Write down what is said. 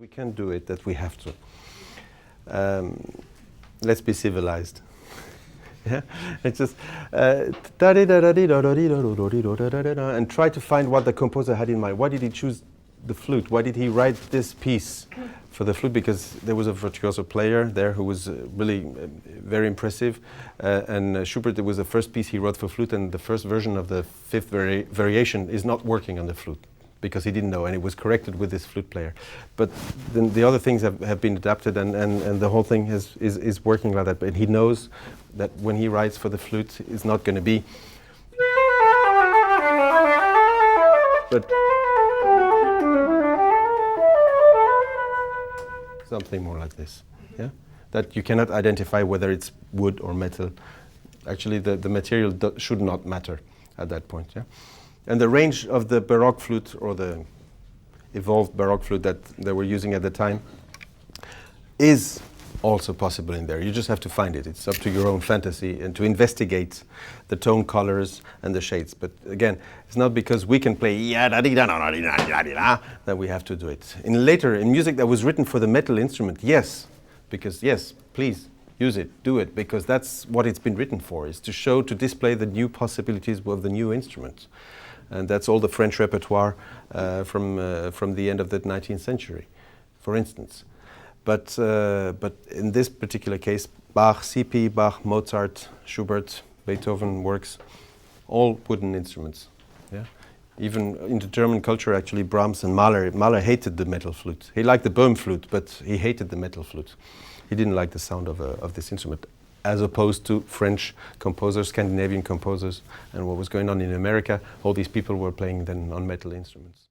We can't do it, that we have to. Let's be civilized. Yeah, it's just and try to find what the composer had in mind. Why did he choose the flute? Why did he write this piece for the flute? Because there was a virtuoso player there who was really very impressive. And Schubert, it was the first piece he wrote for flute, and the first version of the fifth variation is not working on the flute, because he didn't know, and it was corrected with this flute player. But then the other things have been adapted, and the whole thing is working like that. But he knows that when he writes for the flute, it's not going to be, but something more like this. Yeah, that you cannot identify whether it's wood or metal. Actually, the material should not matter at that point. Yeah. And the range of the Baroque flute, or the evolved Baroque flute that they were using at the time, is also possible in there. You just have to find it. It's up to your own fantasy and to investigate the tone colors and the shades. But again, it's not because we can play that we have to do it. In music that was written for the metal instrument, yes, because yes, please use it, do it, because that's what it's been written for, is to show, to display the new possibilities of the new instrument. And that's all the French repertoire from the end of the 19th century, for instance. But in this particular case, Bach, CP, Bach, Mozart, Schubert, Beethoven works, all wooden instruments. Yeah? Even in the German culture, actually, Brahms and Mahler hated the metal flute. He liked the Böhm flute, but he hated the metal flute. He didn't like the sound of this instrument, as opposed to French composers, Scandinavian composers, and what was going on in America. All these people were playing then on metal instruments.